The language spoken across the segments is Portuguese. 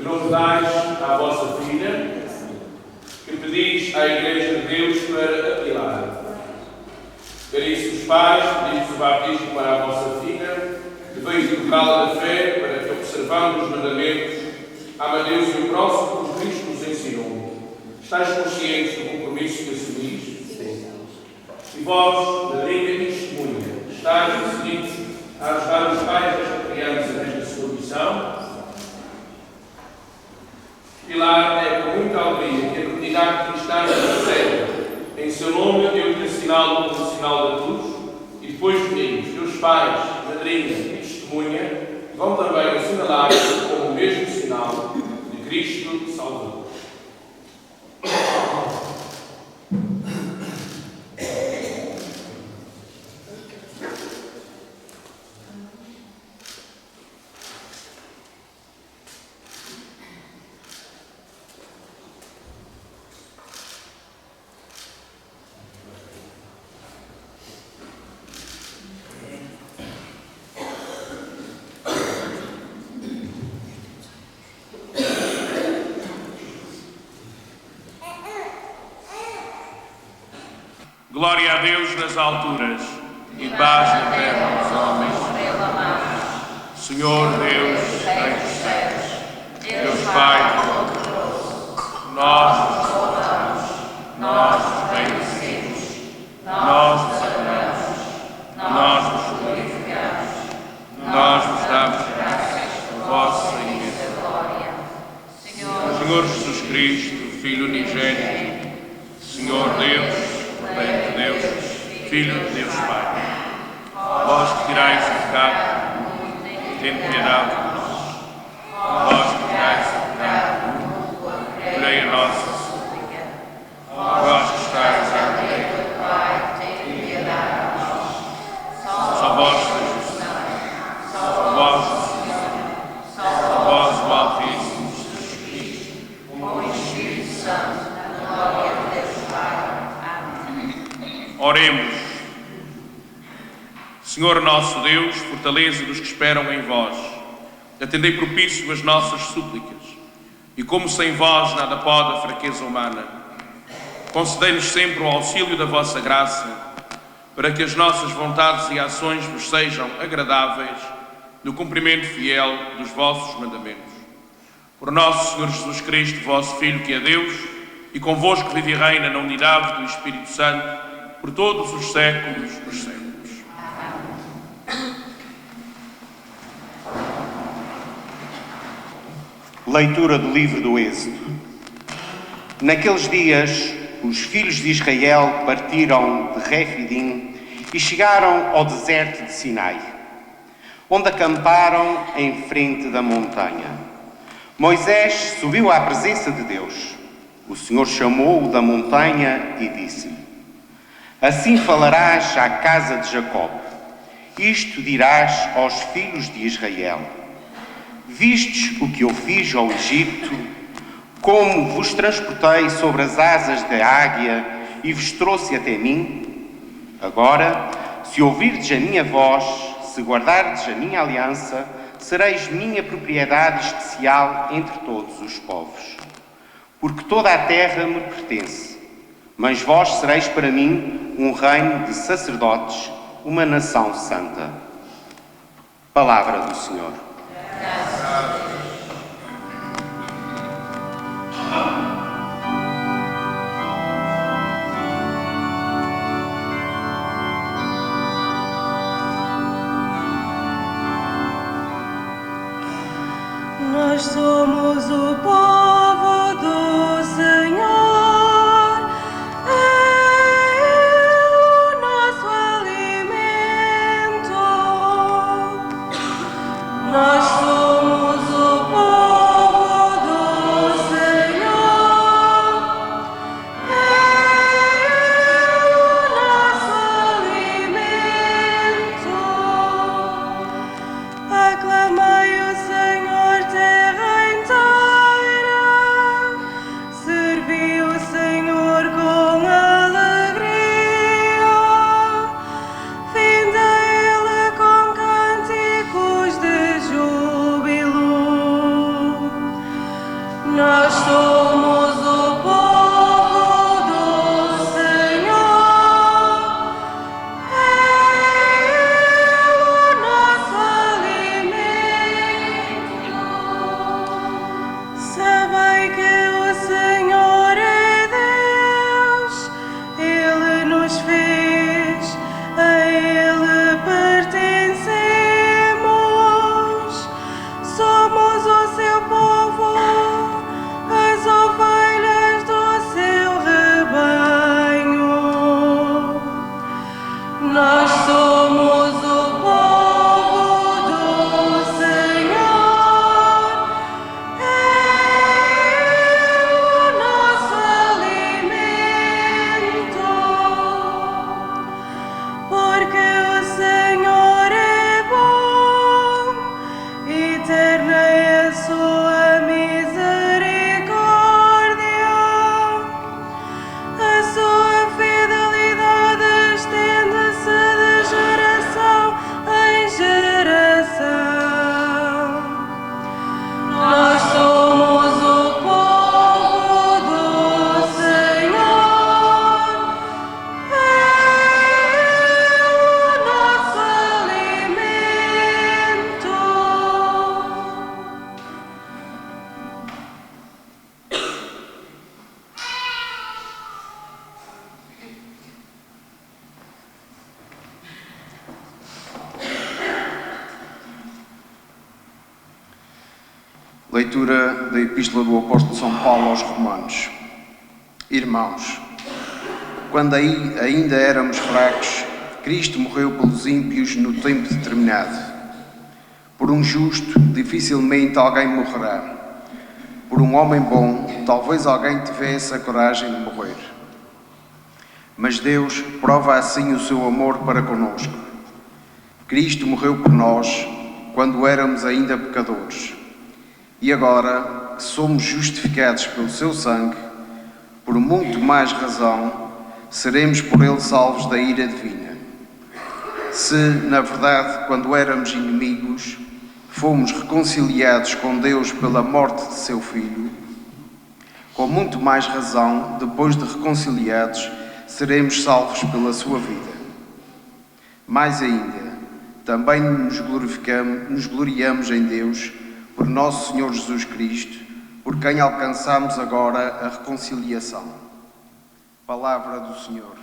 novidades à vossa filha, que pedis à Igreja de Deus para apilar. Caríssimos pais, pedis o batismo para a vossa filha, deveis educá-la da fé para que, observando os mandamentos, ame a Deus e o próximo como Cristo nos ensinou. Estais conscientes do compromisso que assumis? Sim. E vós, madrinha e testemunha, estáis decididos a ajudar os pais desta criança nesta sua missão? Pilar é com muita alegria que a comunidade cristã recebe em seu nome eu lhe assinalo como sinal da cruz e depois de mim, seus pais, madrinha e testemunha vão também assinalar como o mesmo sinal de Cristo Salvador. Glória a Deus nas alturas e paz na terra aos homens. Senhor Deus, Rei dos céus, Deus Pai Todo-Poderoso, nós vos louvamos, nós vos bendizemos, nós vos adoramos, nós vos glorificamos, nós vos damos graças por vossa imensa glória. Senhor Jesus Cristo, Filho unigênito, Senhor Deus, Verbo de Deus, Filho de Deus Pai, vós que tirais o pecado do mundo, tende piedade de nós. Vós que tirais o pecado do mundo, olhei a nossa súplica. Vós que estáis à direita do Pai, tende piedade de nós. Só vós sois o Senhor, só vós o Senhor, só vós o Altíssimo Jesus Cristo, com o Espírito Santo, na glória de Deus Pai. Oremos. Senhor nosso Deus, fortaleza dos que esperam em vós, atendei propício as nossas súplicas, e como sem vós nada pode a fraqueza humana, concedei-nos sempre o auxílio da vossa graça, para que as nossas vontades e ações vos sejam agradáveis no cumprimento fiel dos vossos mandamentos. Por nosso Senhor Jesus Cristo, vosso Filho, que é Deus, e convosco vive e reina na unidade do Espírito Santo, por todos os séculos dos séculos. Leitura do livro do Êxodo. Naqueles dias, os filhos de Israel partiram de Refidim e chegaram ao deserto de Sinai, onde acamparam em frente da montanha. Moisés subiu à presença de Deus. O Senhor chamou-o da montanha e disse-lhe: Assim falarás à casa de Jacob, isto dirás aos filhos de Israel: Vistes o que eu fiz ao Egito, como vos transportei sobre as asas da águia e vos trouxe até mim? Agora, se ouvirdes a minha voz, se guardardes a minha aliança, sereis minha propriedade especial entre todos os povos. Porque toda a terra me pertence, mas vós sereis para mim um reino de sacerdotes, uma nação santa. Palavra do Senhor. Graças a Deus. Nós somos o povo do Senhor. Nós somos o povo do Senhor, é o nosso alimento. Aclamai o Senhor, terra inteira. Leitura da Epístola do Apóstolo São Paulo aos Romanos. Irmãos, quando ainda éramos fracos, Cristo morreu pelos ímpios no tempo determinado. Por um justo, dificilmente alguém morrerá. Por um homem bom, talvez alguém tivesse a coragem de morrer. Mas Deus prova assim o seu amor para conosco. Cristo morreu por nós quando éramos ainda pecadores. E agora que somos justificados pelo seu sangue, por muito mais razão, seremos por ele salvos da ira divina. Se, na verdade, quando éramos inimigos, fomos reconciliados com Deus pela morte de seu Filho, com muito mais razão, depois de reconciliados, seremos salvos pela sua vida. Mais ainda, também nos gloriamos em Deus, por nosso Senhor Jesus Cristo, por quem alcançamos agora a reconciliação. Palavra do Senhor.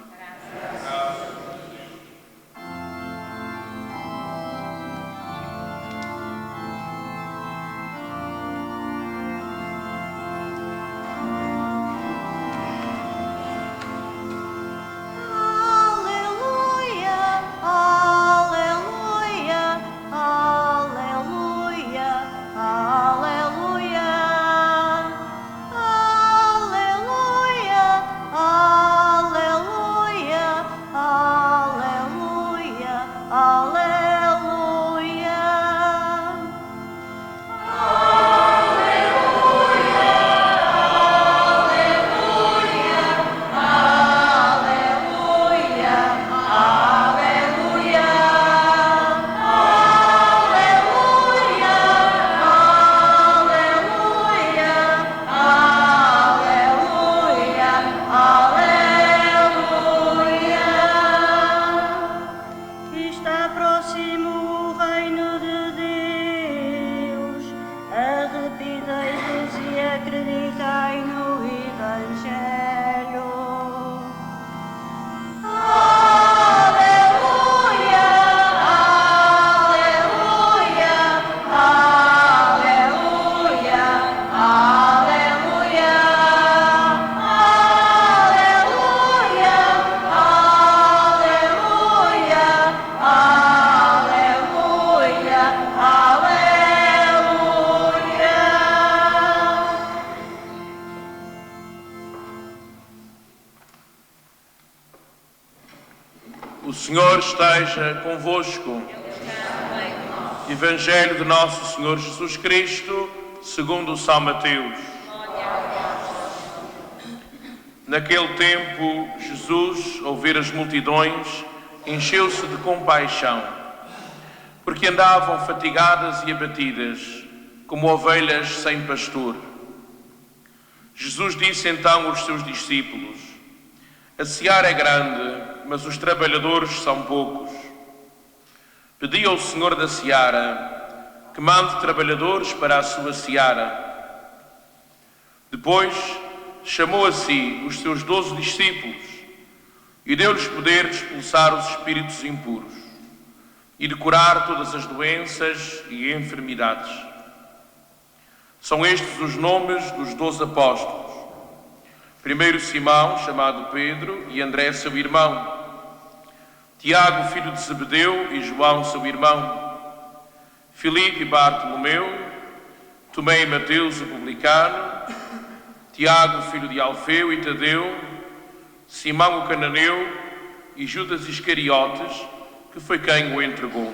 O Senhor esteja convosco. Evangelho de nosso Senhor Jesus Cristo, segundo São Mateus. Naquele tempo, Jesus, ao ver as multidões, encheu-se de compaixão, porque andavam fatigadas e abatidas, como ovelhas sem pastor. Jesus disse então aos seus discípulos: a seara é grande, mas os trabalhadores são poucos. Pedi ao Senhor da seara que mande trabalhadores para a sua seara. Depois chamou a si os seus 12 discípulos e deu-lhes poder de expulsar os espíritos impuros e de curar todas as doenças e enfermidades. São estes os nomes dos 12 apóstolos. Primeiro Simão, chamado Pedro, e André, seu irmão. Tiago, filho de Zebedeu, e João, seu irmão. Filipe e Bartolomeu, Tomé e Mateus, o publicano. Tiago, filho de Alfeu, e Tadeu, Simão, o cananeu, e Judas Iscariotes, que foi quem o entregou.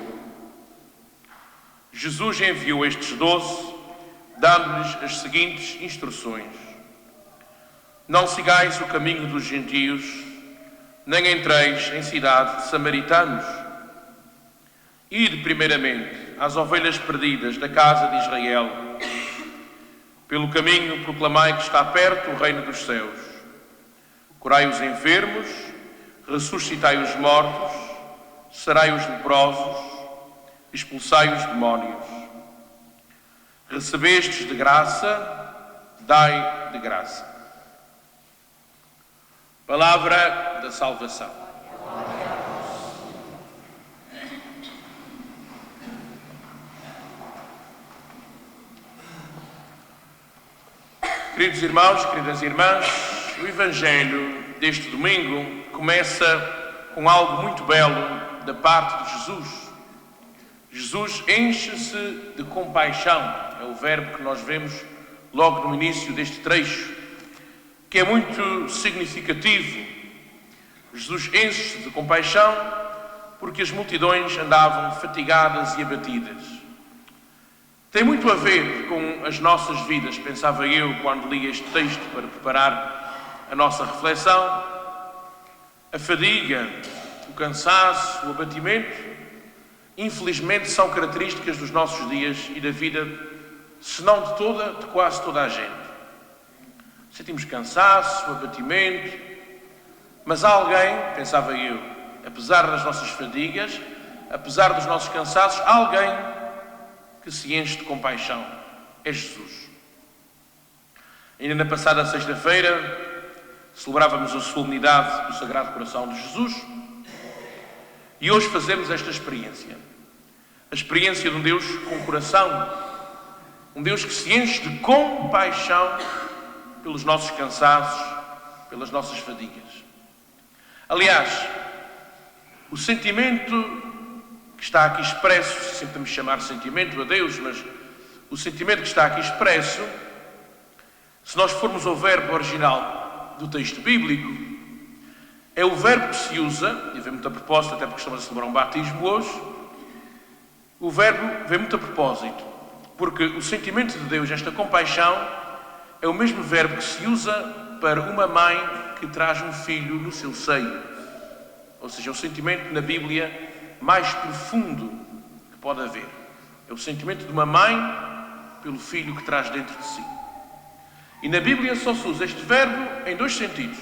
Jesus enviou estes 12, dando-lhes as seguintes instruções: não sigais o caminho dos gentios, nem entreis em cidade de samaritanos. Ide primeiramente às ovelhas perdidas da casa de Israel. Pelo caminho proclamai que está perto o reino dos céus. Curai os enfermos, ressuscitai os mortos, sarai os leprosos, expulsai os demónios. Recebestes de graça, dai de graça. Palavra da salvação. Queridos irmãos, queridas irmãs, o Evangelho deste domingo começa com algo muito belo da parte de Jesus. Jesus enche-se de compaixão, é o verbo que nós vemos logo no início deste trecho, que é muito significativo. Jesus enche-se de compaixão porque as multidões andavam fatigadas e abatidas. Tem muito a ver com as nossas vidas, pensava eu quando li este texto para preparar a nossa reflexão. A fadiga, o cansaço, o abatimento, infelizmente são características dos nossos dias e da vida, se não de toda, de quase toda a gente. Sentimos cansaço, abatimento, mas há alguém, pensava eu, apesar das nossas fadigas, apesar dos nossos cansaços, há alguém que se enche de compaixão. É Jesus. Ainda na passada sexta-feira celebrávamos a solenidade do Sagrado Coração de Jesus e hoje fazemos esta experiência. A experiência de um Deus com coração, um Deus que se enche de compaixão pelos nossos cansaços, pelas nossas fadigas. Aliás, o sentimento que está aqui expresso, sempre me chamar sentimento a Deus, mas o sentimento que está aqui expresso, se nós formos ao verbo original do texto bíblico, é o verbo que se usa, e vem muito a propósito, até porque estamos a celebrar um batismo hoje, o verbo vem muito a propósito, porque o sentimento de Deus, esta compaixão, é o mesmo verbo que se usa para uma mãe que traz um filho no seu seio. Ou seja, é o sentimento na Bíblia mais profundo que pode haver. É o sentimento de uma mãe pelo filho que traz dentro de si. E na Bíblia só se usa este verbo em dois sentidos.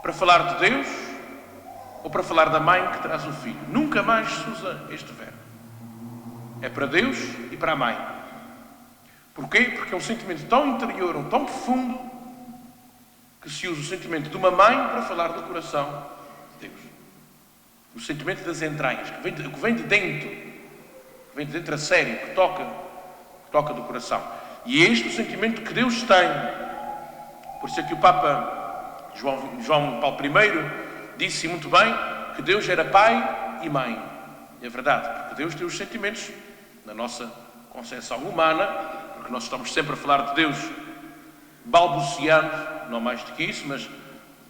Para falar de Deus ou para falar da mãe que traz o filho. Nunca mais se usa este verbo. É para Deus e para a mãe. Porquê? Porque é um sentimento tão interior, tão profundo, que se usa o sentimento de uma mãe para falar do coração de Deus. O sentimento das entranhas, que vem de dentro a sério, que toca do coração. E é este o sentimento que Deus tem. Por isso é que o Papa João Paulo I disse muito bem que Deus era pai e mãe. E é verdade, porque Deus tem os sentimentos na nossa concepção humana, porque nós estamos sempre a falar de Deus balbuciando, não mais do que isso, mas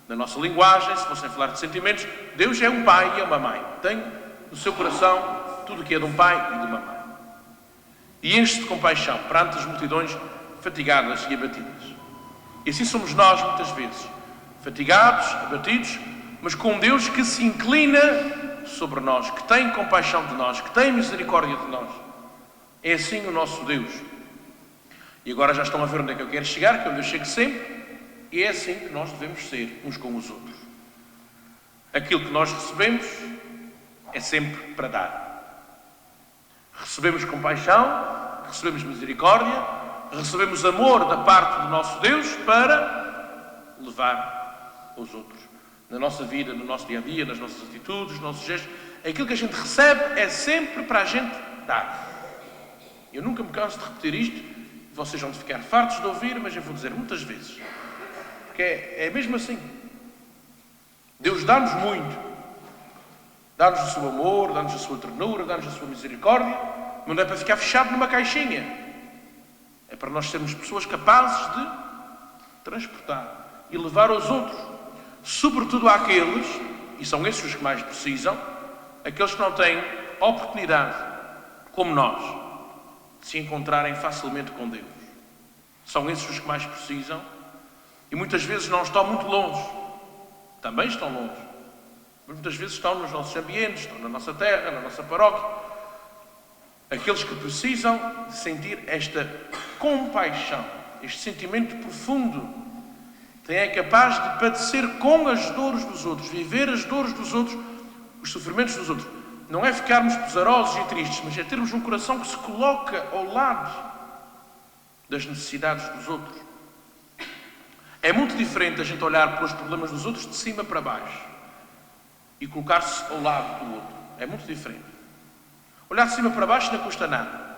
na nossa linguagem, se fossem falar de sentimentos, Deus é um pai e é uma mãe. Tem no seu coração tudo o que é de um pai e de uma mãe. E enche-se de compaixão perante as multidões fatigadas e abatidas. E assim somos nós, muitas vezes, fatigados, abatidos, mas com um Deus que se inclina sobre nós, que tem compaixão de nós, que tem misericórdia de nós. É assim o nosso Deus. E agora já estão a ver onde é que eu quero chegar, que é onde eu chego sempre. E é assim que nós devemos ser uns com os outros. Aquilo que nós recebemos é sempre para dar. Recebemos compaixão, recebemos misericórdia, recebemos amor da parte do nosso Deus para levar aos outros. Na nossa vida, no nosso dia-a-dia, nas nossas atitudes, nos nossos gestos. Aquilo que a gente recebe é sempre para a gente dar. Eu nunca me canso de repetir isto. Vocês vão ficar fartos de ouvir, mas eu vou dizer muitas vezes. Porque é mesmo assim. Deus dá-nos muito. Dá-nos o seu amor, dá-nos a sua ternura, dá-nos a sua misericórdia, mas não é para ficar fechado numa caixinha. É para nós sermos pessoas capazes de transportar e levar aos outros. Sobretudo àqueles, e são esses os que mais precisam, aqueles que não têm oportunidade, como nós, de se encontrarem facilmente com Deus. São esses os que mais precisam. E muitas vezes não estão muito longe. Também estão longe. Mas muitas vezes estão nos nossos ambientes, estão na nossa terra, na nossa paróquia. Aqueles que precisam de sentir esta compaixão, este sentimento profundo. Quem é capaz de padecer com as dores dos outros, viver as dores dos outros, os sofrimentos dos outros. Não é ficarmos pesarosos e tristes, mas é termos um coração que se coloca ao lado das necessidades dos outros. É muito diferente a gente olhar para os problemas dos outros de cima para baixo e colocar-se ao lado do outro. É muito diferente. Olhar de cima para baixo não custa nada.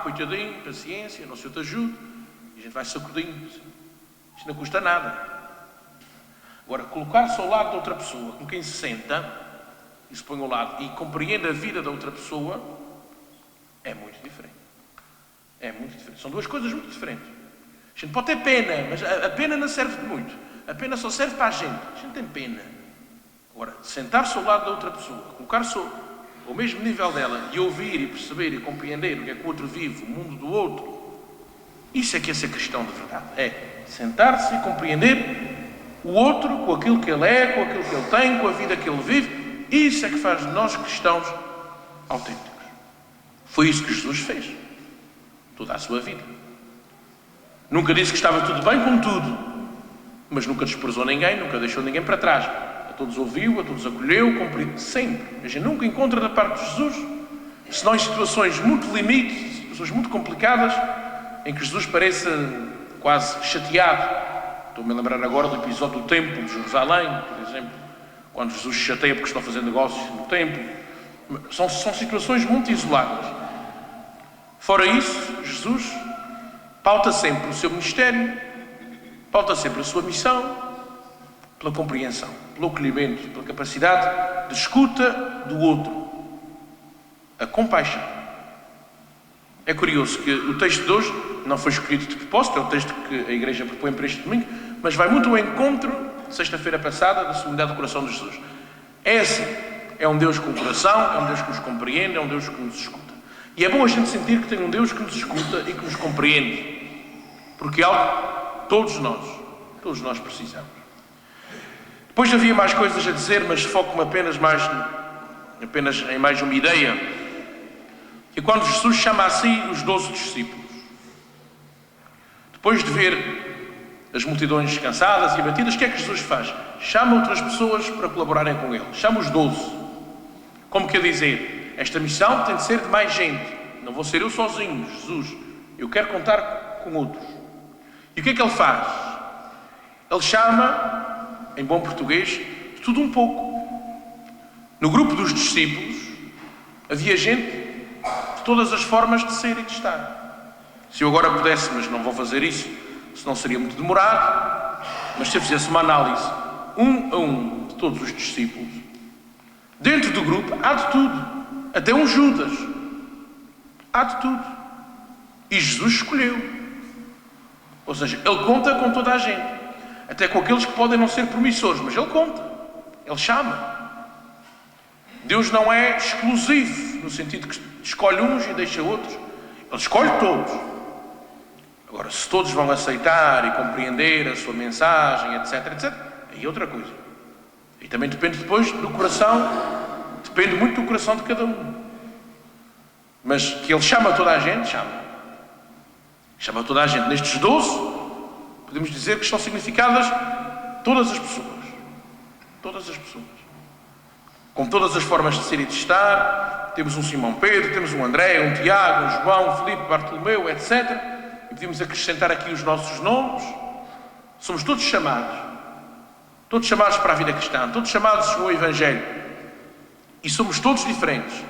Coitadinho, paciência, não sei o que te ajude. a gente vai sacudindo. Isto não custa nada. Agora, colocar-se ao lado de outra pessoa, com quem se senta, e se põe ao lado, e compreende a vida da outra pessoa, é muito diferente. É muito diferente. São duas coisas muito diferentes. A gente pode ter pena, mas a pena não serve de muito. A pena só serve para a gente. A gente tem pena. Agora, sentar-se ao lado da outra pessoa, colocar-se ao mesmo nível dela e ouvir e perceber e compreender o que é que o outro vive, o mundo do outro, isso é que é ser cristão de verdade. É sentar-se e compreender o outro com aquilo que ele é, com aquilo que ele tem, com a vida que ele vive. Isso é que faz de nós cristãos autênticos. Foi isso que Jesus fez. Toda a sua vida. Nunca disse que estava tudo bem com tudo, mas nunca desprezou ninguém, nunca deixou ninguém para trás. A todos ouviu, a todos acolheu, cumpriu, sempre. A gente nunca encontra da parte de Jesus, senão em situações muito limites, situações muito complicadas, em que Jesus parece quase chateado. Estou-me a lembrar agora do episódio do templo de Jerusalém, por exemplo, quando Jesus se chateia porque estão a fazer negócios no templo. São situações muito isoladas. Fora isso, Jesus pauta sempre o seu ministério, pauta sempre a sua missão, pela compreensão, pelo acolhimento, pela capacidade de escuta do outro, a compaixão. É curioso que o texto de hoje não foi escolhido de propósito, é o texto que a Igreja propõe para este domingo, mas vai muito ao encontro, sexta-feira passada, da solenidade do coração de Jesus. Esse é um Deus com coração, é um Deus que nos compreende, é um Deus que nos escuta. E é bom a gente sentir que tem um Deus que nos escuta e que nos compreende, porque é algo que todos nós precisamos. Depois havia mais coisas a dizer, mas foco-me apenas em mais uma ideia, que é quando Jesus chama a si os 12 discípulos. Depois de ver as multidões cansadas e abatidas, o que é que Jesus faz? Chama outras pessoas para colaborarem com ele. Chama os 12. Como quer dizer, esta missão tem de ser de mais gente. Não vou ser eu sozinho, Jesus. Eu quero contar com outros. E o que é que ele faz? Ele chama, em bom português, de tudo um pouco. No grupo dos discípulos havia gente de todas as formas de ser e de estar. Se eu agora pudesse, mas não vou fazer isso, senão seria muito demorado, mas se eu fizesse uma análise um a um de todos os discípulos, dentro do grupo há de tudo, até um Judas, há de tudo. E Jesus escolheu. Ou seja, ele conta com toda a gente, até com aqueles que podem não ser promissores, mas ele conta, ele chama. Deus não é exclusivo, no sentido que escolhe uns e deixa outros. Ele escolhe todos. Agora, se todos vão aceitar e compreender a sua mensagem, etc, aí é outra coisa. E também depende depois do coração, depende muito do coração de cada um. Mas que ele chama toda a gente, chama. Chama toda a gente. Nestes 12, podemos dizer que estão significadas todas as pessoas. Todas as pessoas. Com todas as formas de ser e de estar. Temos um Simão Pedro, temos um André, um Tiago, um João, um Filipe, Bartolomeu, etc. E podemos acrescentar aqui os nossos nomes. Somos todos chamados. Todos chamados para a vida cristã. Todos chamados ao Evangelho. E somos todos diferentes.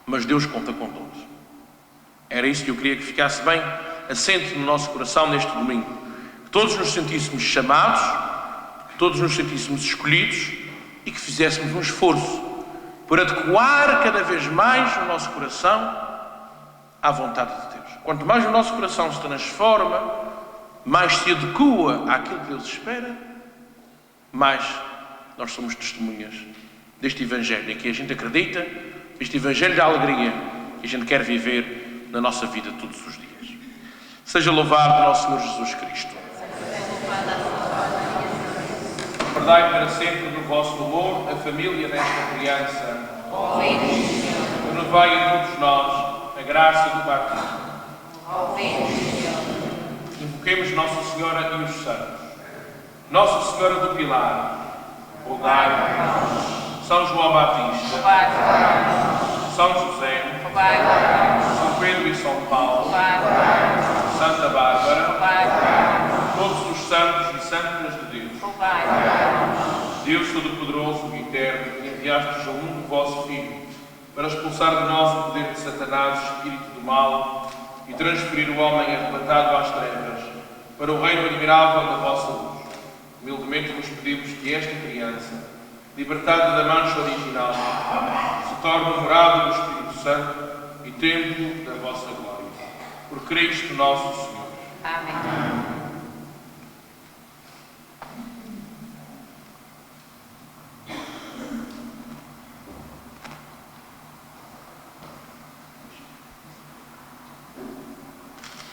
Mas Deus conta com todos. Era isso que eu queria que ficasse bem assente no nosso coração neste domingo. Que todos nos sentíssemos chamados, que todos nos sentíssemos escolhidos e que fizéssemos um esforço por adequar cada vez mais o nosso coração à vontade de Deus. Quanto mais o nosso coração se transforma, mais se adequa àquilo que Deus espera, mais nós somos testemunhas deste Evangelho em que a gente acredita, este Evangelho da alegria que a gente quer viver na nossa vida todos os dias. Seja louvado o nosso Senhor Jesus Cristo. Guardai para sempre no vosso louvor a família desta criança. Renovai em todos nós a graça do batismo. Invoquemos Nossa Senhora e os santos. Nossa Senhora do Pilar, rogai por nós. São João Batista, São José, São Pedro e São Paulo, Santa Bárbara, todos os santos e santas de Deus. Deus Todo-Poderoso e Eterno, enviastes ao mundo o vosso Filho, para expulsar de nós o poder de Satanás, o espírito do mal, e transferir o homem arrebatado às trevas para o reino admirável da vossa luz. Humildemente vos pedimos que esta criança, libertada da mancha original, se torne morada do Espírito Santo e templo da vossa glória. Por Cristo nosso Senhor. Amém.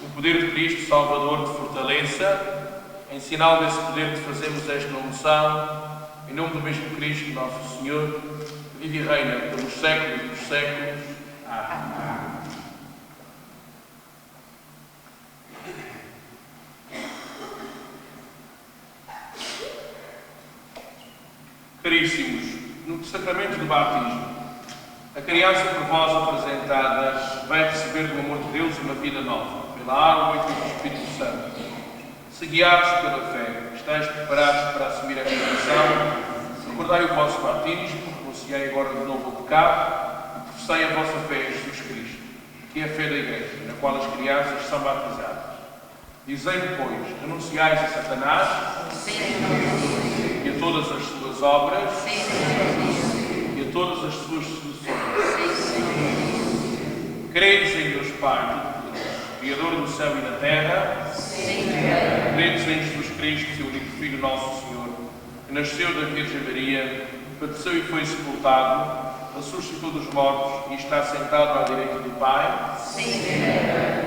O poder de Cristo Salvador te fortaleça. Em sinal desse poder te fazemos esta unção. Em nome do mesmo Cristo, nosso Senhor, que vive e reina pelos séculos dos séculos. Amém. Caríssimos, no sacramento do batismo, a criança por vós apresentada vai receber do amor de Deus uma vida nova, pela água e pelo Espírito Santo. Se guiados pela fé, estáis preparados para assumir esta missão, recordai o vosso batismo, renunciai agora de novo ao pecado e professai a vossa fé em Jesus Cristo, que é a fé da Igreja, na qual as crianças são batizadas. Dizei-me, pois, renunciais a Satanás e a todas as suas obras e a todas as suas seduções. Credes em Deus Pai, Criador do céu e da terra. Credes em Jesus Cristo, seu único Filho, nosso Senhor, que nasceu da Virgem Maria, padeceu e foi sepultado, ressuscitou dos mortos e está sentado à direita do Pai.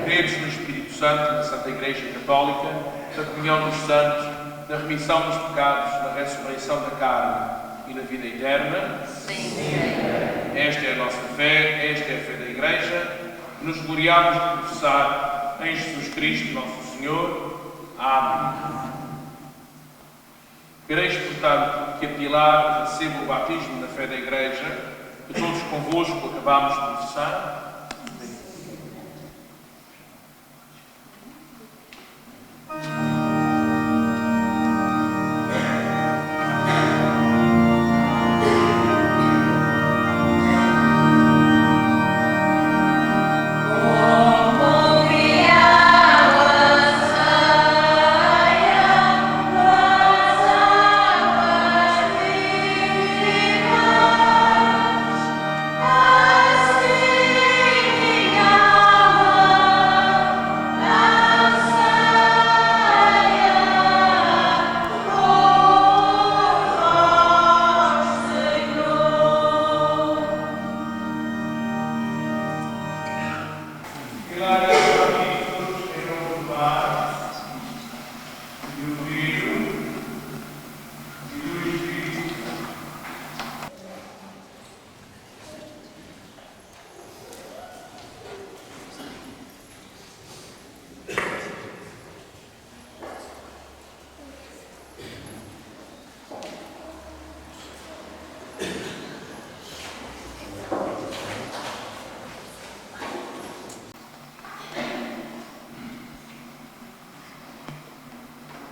Credes no Espírito Santo, na Santa Igreja Católica, na comunhão dos santos, na remissão dos pecados, na ressurreição da carne e na vida eterna. Esta é a nossa fé, esta é a fé da Igreja. Nos gloriamos de professar em Jesus Cristo, nosso Senhor. Amém. Quereis, portanto, que a Pilar receba o batismo na fé da Igreja, que todos convosco acabamos de professar?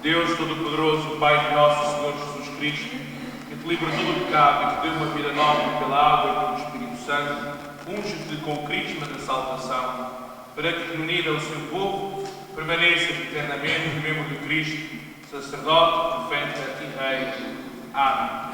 Deus Todo-Poderoso, Pai de nosso Senhor Jesus Cristo, que te libertou do pecado e te deu uma vida nova pela água e pelo Espírito Santo, unge-te com o crisma da salvação, para que, unida ao seu povo, permaneças eternamente no membro de Cristo, sacerdote, profeta e rei. Amém.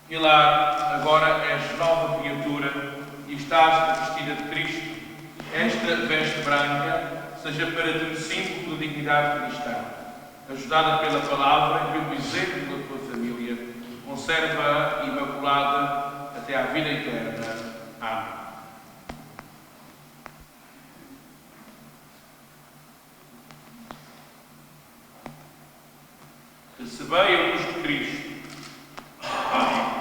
Pilar, agora és nova criatura e estás revestida de Cristo. Esta veste branca seja para ti símbolo da dignidade cristã. Ajudada pela palavra e pelo exemplo da tua família, conserva-a imaculada até à vida eterna. Amém. Recebei a luz de Cristo. Amém.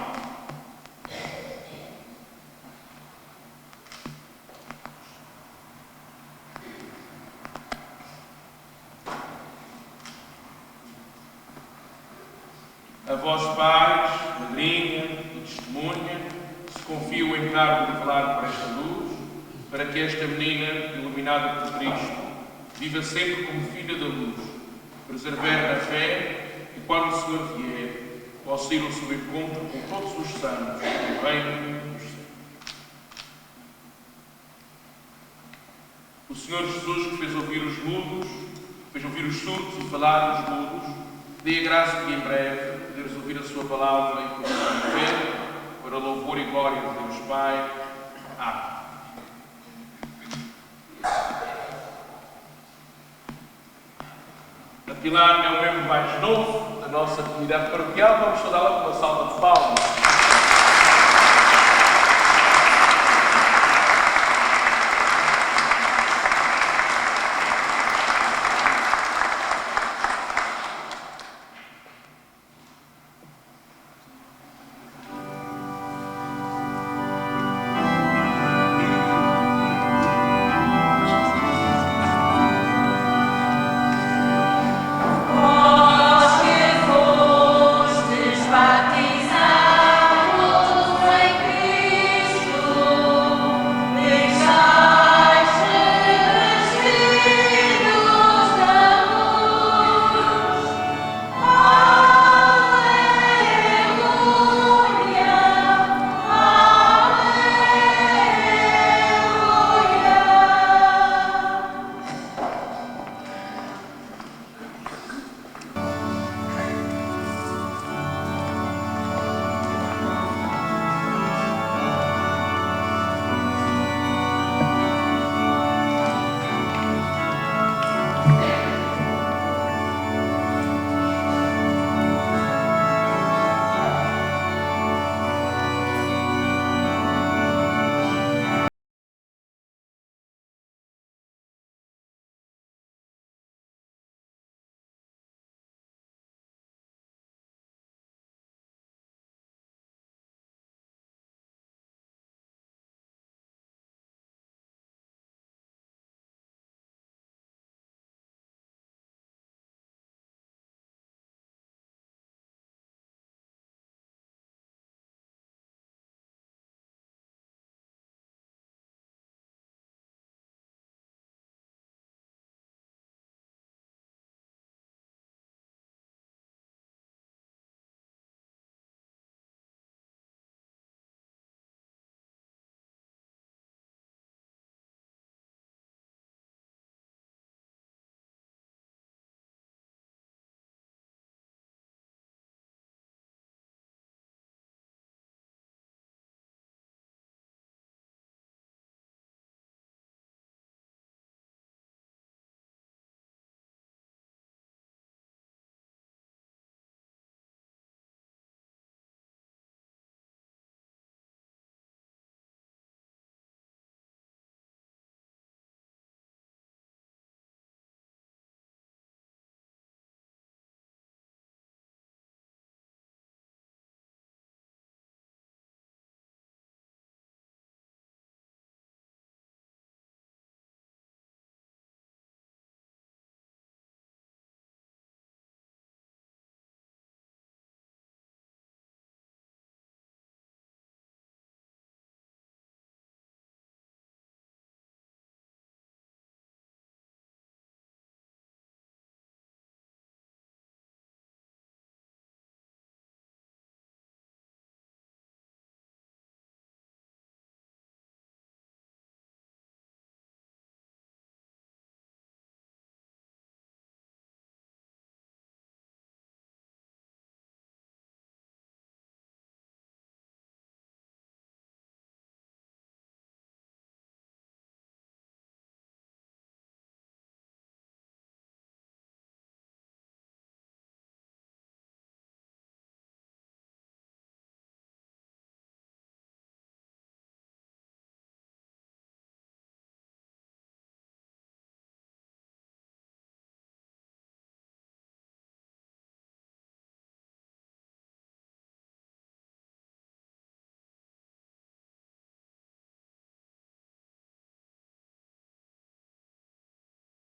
vós pais, madrinha e testemunha, se confio o encargo de velar por esta luz, para que esta menina, iluminada por Cristo, viva sempre como filha da luz, preservar na fé e, quando o Senhor vier, possa ir ao seu encontro com todos os santos no reino dos céus. O Senhor Jesus, que fez ouvir os mudos, fez ouvir os surdos e falar os mudos, dê a graça de em breve poderes ouvir a sua palavra e poderes viver, para louvor e glória de Deus Pai. Amém. A Pilar é o membro mais novo da nossa comunidade paroquial. Vamos saudá-la com uma salva de palmas.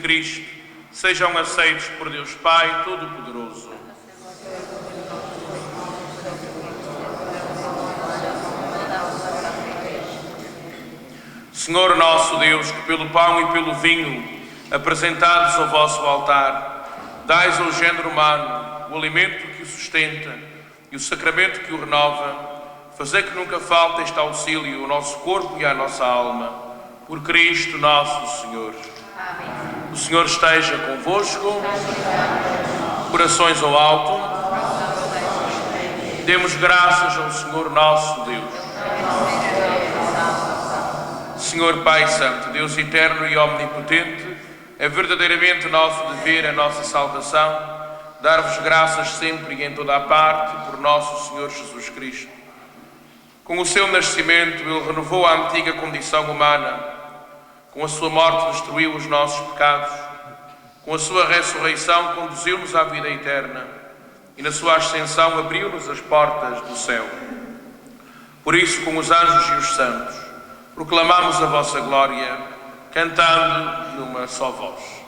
Cristo, sejam aceitos por Deus Pai Todo-Poderoso. Senhor nosso Deus, que pelo pão e pelo vinho apresentados ao vosso altar, dais ao género humano o alimento que o sustenta e o sacramento que o renova, fazer que nunca falte este auxílio ao nosso corpo e à nossa alma, por Cristo nosso Senhor. Amém. O Senhor esteja convosco, corações ao alto, demos graças ao Senhor nosso Deus. Senhor Pai Santo, Deus eterno e omnipotente, é verdadeiramente nosso dever, a nossa salvação, dar-vos graças sempre e em toda a parte por nosso Senhor Jesus Cristo. Com o seu nascimento, Ele renovou a antiga condição humana. Com a sua morte, destruiu os nossos pecados. Com a sua ressurreição, conduziu-nos à vida eterna. E na sua ascensão, abriu-nos as portas do céu. Por isso, com os anjos e os santos, proclamamos a vossa glória, cantando numa só voz.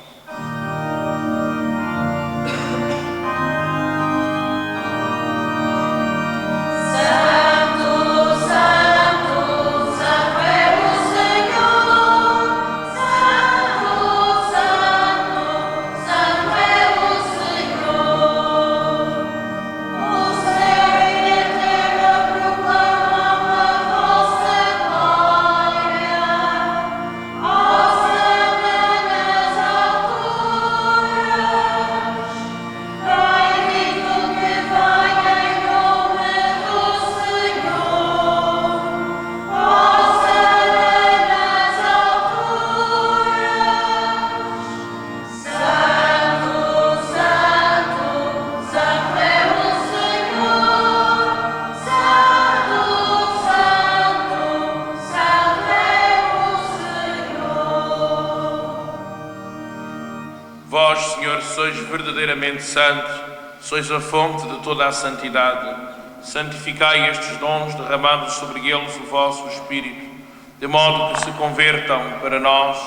Verdadeiramente santos, sois a fonte de toda a santidade. Santificai estes dons, derramando sobre eles o vosso Espírito, de modo que se convertam para nós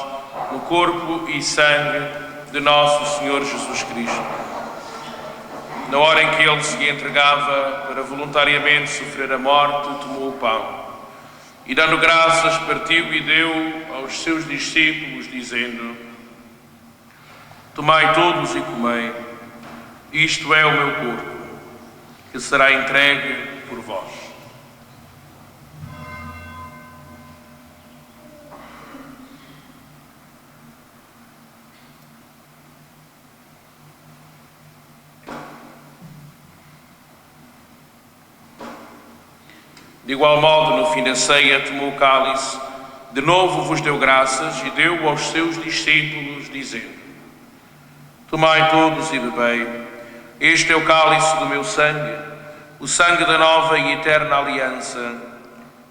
no corpo e sangue de nosso Senhor Jesus Cristo. Na hora em que Ele se entregava para voluntariamente sofrer a morte, tomou o pão e, dando graças, partiu e deu aos seus discípulos, dizendo: tomai todos e comei, isto é o meu corpo, que será entregue por vós. De igual modo, no fim da ceia, tomou o cálice, de novo vos deu graças e deu aos seus discípulos, dizendo: tomai todos e bebei, este é o cálice do meu sangue, o sangue da nova e eterna aliança,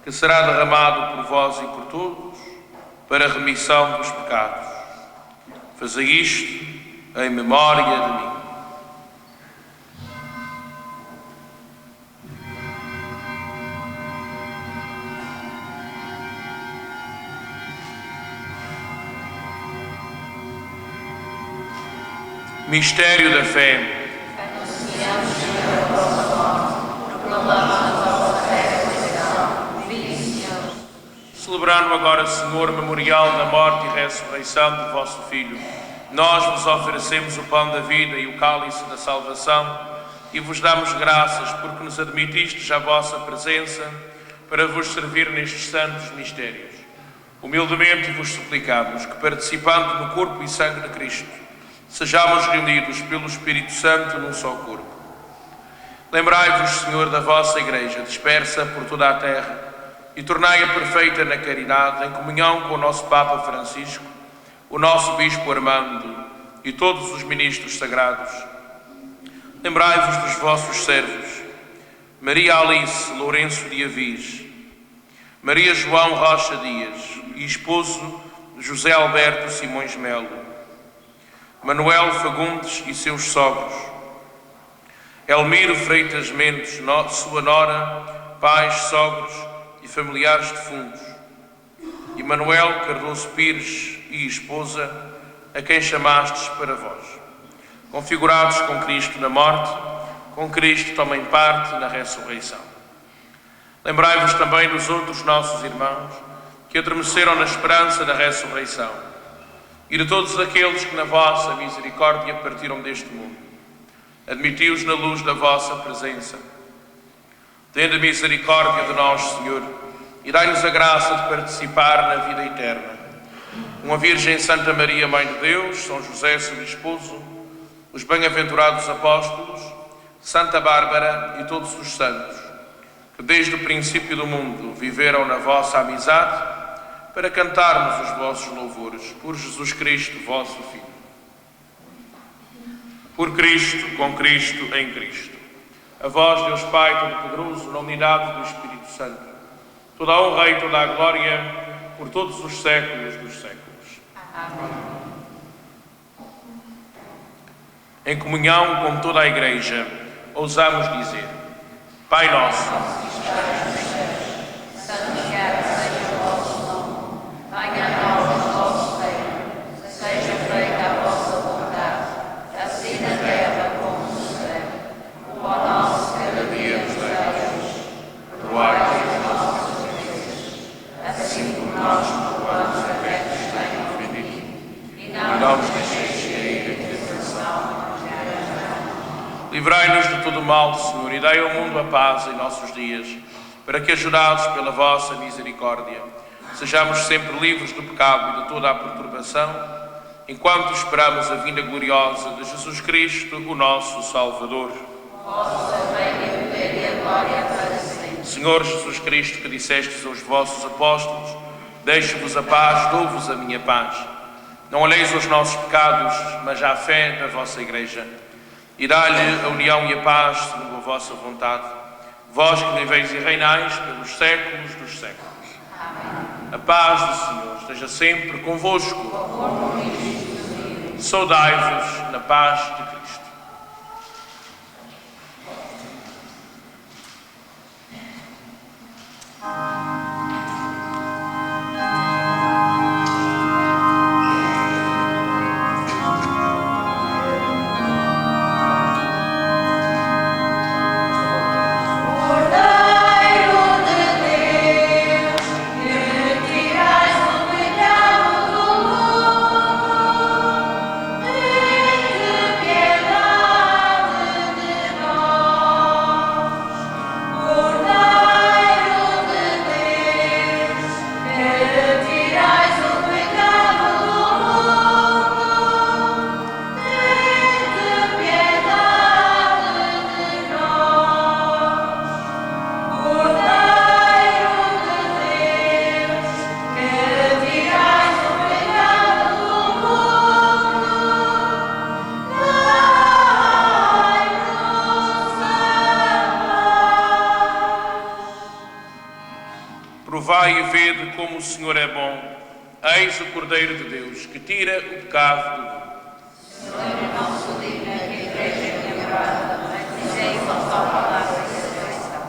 que será derramado por vós e por todos, para a remissão dos pecados. Fazei isto em memória de mim. Mistério da fé. Celebrando agora, Senhor, o memorial da morte e ressurreição do vosso Filho, nós vos oferecemos o pão da vida e o cálice da salvação e vos damos graças porque nos admitistes à vossa presença para vos servir nestes santos mistérios. Humildemente vos suplicamos que, participando no corpo e sangue de Cristo, sejamos reunidos pelo Espírito Santo num só corpo. Lembrai-vos, Senhor, da vossa Igreja, dispersa por toda a terra, e tornai-a perfeita na caridade, em comunhão com o nosso Papa Francisco, o nosso Bispo Armando e todos os ministros sagrados. Lembrai-vos dos vossos servos, Maria Alice Lourenço de Avis, Maria João Rocha Dias e esposo José Alberto Simões Melo, Manuel Fagundes e seus sogros, Elmiro Freitas Mendes, sua nora, pais, sogros e familiares defuntos, e Manuel Cardoso Pires e esposa, a quem chamastes para vós. Configurados com Cristo na morte, com Cristo tomem parte na ressurreição. Lembrai-vos também dos outros nossos irmãos que adormeceram na esperança da ressurreição, e de todos aqueles que na vossa misericórdia partiram deste mundo. Admiti-os na luz da vossa presença. Tende misericórdia de nós, Senhor, e dai-nos a graça de participar na vida eterna. Com a Virgem Santa Maria, Mãe de Deus, São José, seu esposo, os bem-aventurados apóstolos, Santa Bárbara e todos os santos, que desde o princípio do mundo viveram na vossa amizade, para cantarmos os vossos louvores, por Jesus Cristo, vosso Filho. Por Cristo, com Cristo, em Cristo. A vós, Deus Pai Todo-Poderoso, na unidade do Espírito Santo, toda a honra e toda a glória, por todos os séculos dos séculos. Amém. Em comunhão com toda a Igreja, ousamos dizer: Pai nosso, santificado seja o vosso nome, venha a nós o vosso reino, seja feita a vossa vontade, assim na terra como no céu. O pão nosso cada dia nos dai hoje, perdoai-nos as nossas ofensas, assim como nós perdoamos a quem nos tem ofendido, e não nos deixeis cair em tentação. livrai-nos de todo o mal, Senhor, e dai ao mundo a paz em nossos dias, para que, ajudados pela vossa misericórdia, sejamos sempre livres do pecado e de toda a perturbação, enquanto esperamos a vinda gloriosa de Jesus Cristo, o nosso Salvador. Vosso reino e poder e a glória para sempre. Senhor Jesus Cristo, que dissestes aos vossos apóstolos: deixo-vos a paz, dou-vos a minha paz. Não olheis os nossos pecados, mas à fé da vossa Igreja, e dá-lhe a união e a paz segundo a vossa vontade, vós que viveis e reinais pelos séculos dos séculos. Amém. A paz do Senhor esteja sempre convosco. Saudai-vos na paz de Cristo. Provai e vede como o Senhor é bom. Eis o Cordeiro de Deus, que tira o pecado do mundo. Senhor, eu não sou digna que a Igreja me agrada, mas dizei uma só palavra e salvação.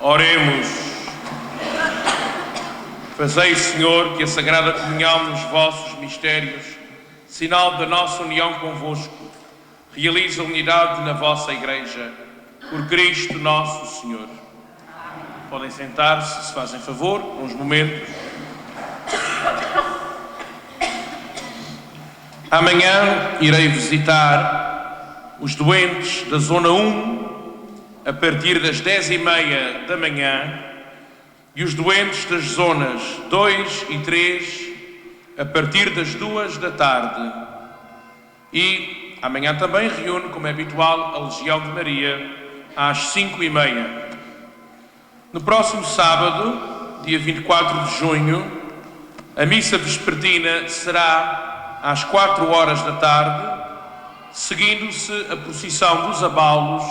Oremos. Fazei, Senhor, que a Sagrada Comunhão nos vossos mistérios, sinal da nossa união convosco, realize a unidade na vossa Igreja, por Cristo nosso Senhor. Podem sentar-se, se fazem favor, uns momentos. Amanhã irei visitar os doentes da Zona 1 a partir das 10h30 da manhã e os doentes das zonas 2 e 3 a partir das 2 da tarde. E amanhã também reúne, como é habitual, a Legião de Maria às 5h30. No próximo sábado, dia 24 de junho, a missa vespertina será às 4h da tarde, seguindo-se a procissão dos abalos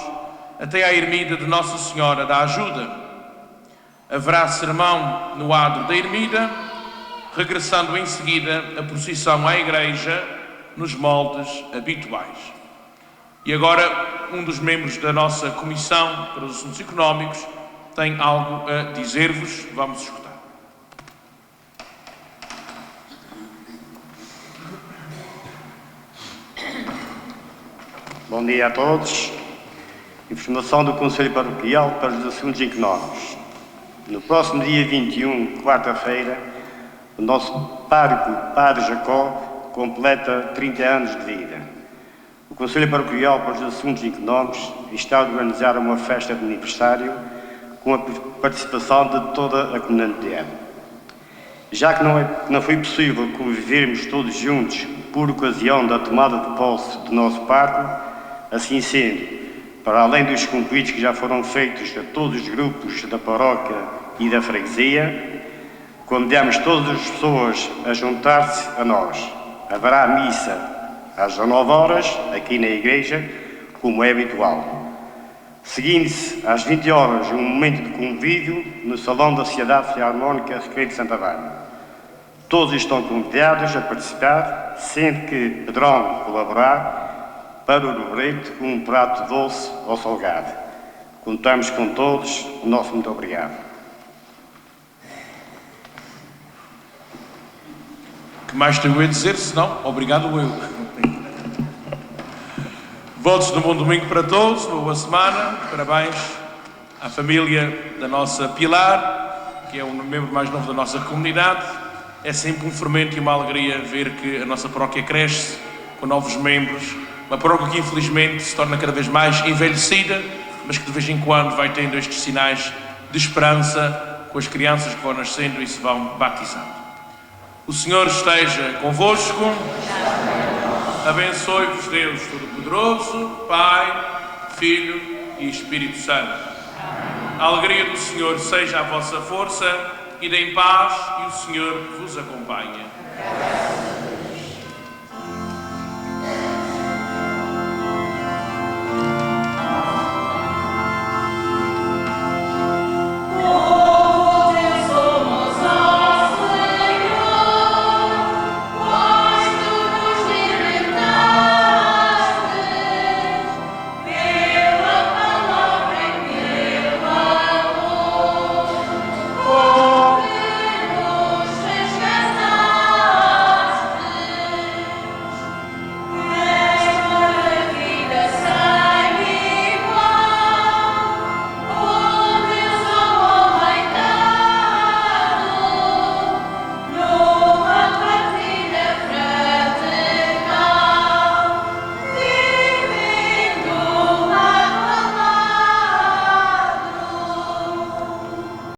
até à ermida de Nossa Senhora da Ajuda. Haverá sermão no adro da ermida, regressando em seguida a procissão à igreja nos moldes habituais. E agora, um dos membros da nossa Comissão para os Assuntos Económicos tem algo a dizer-vos. Vamos escutar. Bom dia a todos. Informação do Conselho Paroquial para os Assuntos Económicos. No próximo dia 21, quarta-feira, o nosso pároco, Padre Jacó, completa 30 anos de vida. O Conselho Paroquial para os Assuntos Económicos está a organizar uma festa de aniversário com a participação de toda a comunidade. Já que não foi possível convivermos todos juntos por ocasião da tomada de posse do nosso pároco, assim sendo, para além dos convites que já foram feitos a todos os grupos da paróquia e da freguesia, convidamos todas as pessoas a juntar-se a nós. Haverá missa às 19h aqui na igreja, como é habitual. Seguindo-se às 20h um momento de convívio no Salão da Sociedade Filarmónica Secreto de Santa Bárbara. Todos estão convidados a participar, sendo que poderão colaborar para o rebrete com um prato doce ou salgado. Contamos com todos. O nosso muito obrigado. O que mais tenho a dizer, senão, obrigado eu. Votos de um bom domingo para todos, uma boa semana, parabéns à família da nossa Pilar, que é um membro mais novo da nossa comunidade. É sempre um fermento e uma alegria ver que a nossa paróquia cresce com novos membros, uma paróquia que infelizmente se torna cada vez mais envelhecida, mas que de vez em quando vai tendo estes sinais de esperança com as crianças que vão nascendo e se vão batizando. O Senhor esteja convosco. Abençoe-vos Deus Todo-Poderoso, Pai, Filho e Espírito Santo. A alegria do Senhor seja a vossa força e deem paz e o Senhor vos acompanhe.